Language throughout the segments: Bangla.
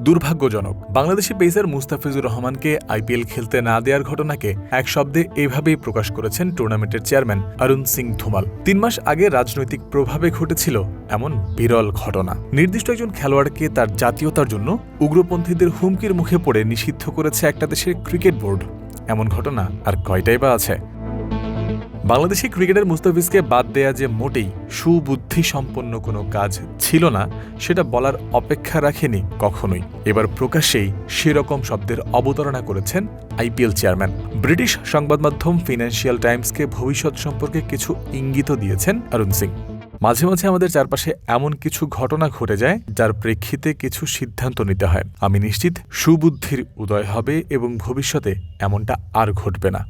দুর্ভাগ্যজনক। বাংলাদেশি পেসার মুস্তাফিজুর রহমানকে আইপিএল খেলতে না দেওয়ার ঘটনাকে এক শব্দে এভাবেই প্রকাশ করেছেন টুর্নামেন্টের চেয়ারম্যান অরুণ সিং ধুমাল। 3 মাস আগে রাজনৈতিক প্রভাবে ঘটেছিল এমন বিরল ঘটনা। নির্দিষ্ট একজন খেলোয়াড়কে তার জাতীয়তার জন্য উগ্রপন্থীদের হুমকির মুখে পড়ে নিষিদ্ধ করেছে একটা দেশের ক্রিকেট বোর্ড। এমন ঘটনা আর কয়টাই বা আছে? বাংলাদেশি ক্রিকেটার মুস্তাফিজকে বাদ দেয়া যে মোটেই সুবুদ্ধিসম্পন্ন কোনো কাজ ছিল না, সেটা বলার অপেক্ষা রাখেনি কখনোই। এবার প্রকাশ্যেই সেরকম শব্দের অবতারণা করেছেন আইপিএল চেয়ারম্যান। ব্রিটিশ সংবাদ মাধ্যম ফিনান্সিয়াল টাইমসকে ভবিষ্যৎ সম্পর্কে কিছু ইঙ্গিতও দিয়েছেন অরুণ সিং। মাঝে মাঝে আমাদের চারপাশে এমন কিছু ঘটনা ঘটে যায় যার প্রেক্ষিতে কিছু সিদ্ধান্ত নিতে হয়। আমি নিশ্চিত সুবুদ্ধির উদয় হবে এবং ভবিষ্যতে এমনটা আর ঘটবে না।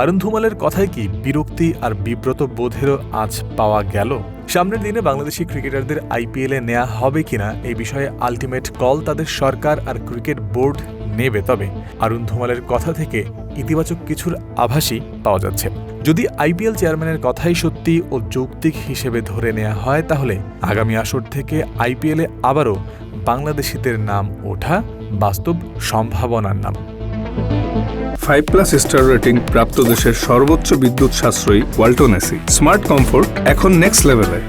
অরুণ ধুমালের কথায় কি বিরক্তি আর বিব্রত বোধেরও আঁচ পাওয়া গেল? সামনের দিনে বাংলাদেশি ক্রিকেটারদের আইপিএলে নেওয়া হবে কিনা এই বিষয়ে আলটিমেট কল তাদের সরকার আর ক্রিকেট বোর্ড নেবে। তবে অরুণ ধুমালের কথা থেকে ইতিবাচক কিছুর আভাসই পাওয়া যাচ্ছে। যদি আইপিএল চেয়ারম্যানের কথাই সত্যি ও যৌক্তিক হিসেবে ধরে নেওয়া হয়, তাহলে আগামী আসর থেকে আইপিএলে আবারও বাংলাদেশিদের নাম ওঠা বাস্তব সম্ভাবনার নাম। 5+ স্টার রেটিং প্রাপ্ত দেশের সর্বোচ্চ বিদ্যুৎ সাশ্রয়ী ওয়ালটন এসি। স্মার্ট কমফোর্ট এখন নেক্সট লেভেলে।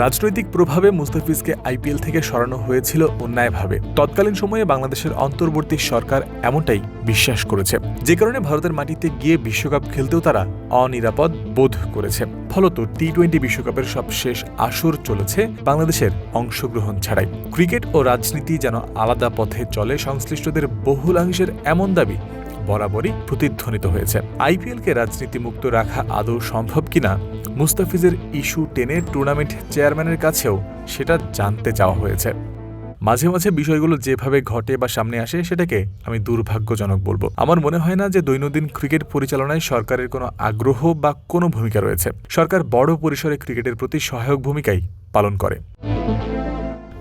রাজনৈতিক প্রভাবে মুস্তাফিজকে আইপিএল থেকে সরানো হয়েছিল অন্যায়ভাবে। তৎকালীন সময়ে বাংলাদেশের অন্তর্বর্তী সরকার এমনটাই বিশ্বাস করেছে, যে কারণে ভারতের মাটিতে গিয়ে বিশ্বকাপ খেলতেও তারা অনিরাপদ বোধ করেছে। ফলত টি-20 বিশ্বকাপের সবশেষ আসর চলেছে বাংলাদেশের অংশগ্রহণ ছাড়াই। ক্রিকেট ও রাজনীতি যেন আলাদা পথে চলে, সংশ্লিষ্টদের বহুলাংশের এমন দাবি বরাবরই প্রতিধ্বনিত হয়েছে। আইপিএলকে রাজনীতিমুক্ত রাখা আদৌ সম্ভব কিনা মুস্তাফিজের ইস্যু টেনে টুর্নামেন্ট চেয়ারম্যানের কাছেও সেটা জানতে চাওয়া হয়েছে। মাঝে মাঝে বিষয়গুলো যেভাবে ঘটে বা সামনে আসে সেটাকে আমি দুর্ভাগ্যজনক বলবো। আমার মনে হয় না যে দৈনন্দিন ক্রিকেট পরিচালনায় সরকারের কোনো আগ্রহ বা কোনো ভূমিকা রয়েছে। সরকার বড় পরিসরে ক্রিকেটের প্রতি সহায়ক ভূমিকাই পালন করে।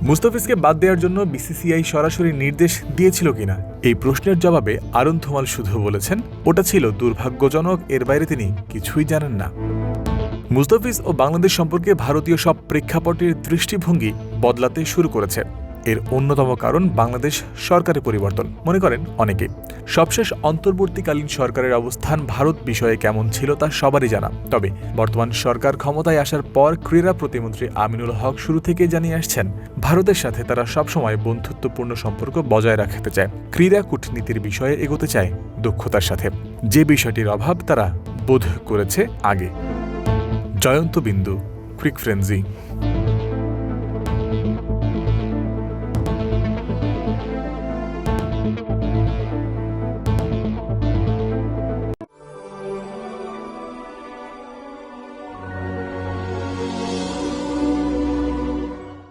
মুস্তাফিজকে বাদ দেওয়ার জন্য বিসিসিআই সরাসরি নির্দেশ দিয়েছিল কিনা এই প্রশ্নের জবাবে অরুণ ধুমাল শুধু বলেছেন, ওটা ছিল দুর্ভাগ্যজনক, এর বাইরে তিনি কিছুই জানেন না। মুস্তাফিজ ও বাংলাদেশ সম্পর্কে ভারতীয় সব প্রেক্ষাপটের দৃষ্টিভঙ্গি বদলাতে শুরু করেছে। এর অন্যতম কারণ বাংলাদেশ সরকারের পরিবর্তন, মনে করেন অনেকে। সবশেষ অন্তর্বর্তীকালীন সরকারের অবস্থান ভারত বিষয়ে কেমন ছিল তা সবারই জানা। তবে বর্তমান সরকার ক্ষমতায় আসার পর ক্রীড়া প্রতিমন্ত্রী আমিনুল হক শুরু থেকে জানিয়ে আসছেন, ভারতের সাথে তারা সবসময় বন্ধুত্বপূর্ণ সম্পর্ক বজায় রাখতে চায়, ক্রীড়া কূটনীতির বিষয়ে এগোতে চায় দক্ষতার সাথে, যে বিষয়টির অভাব তারা বোধ করেছে আগে। জয়ন্ত বিন্দু, ক্রিক ফ্রেন্সি।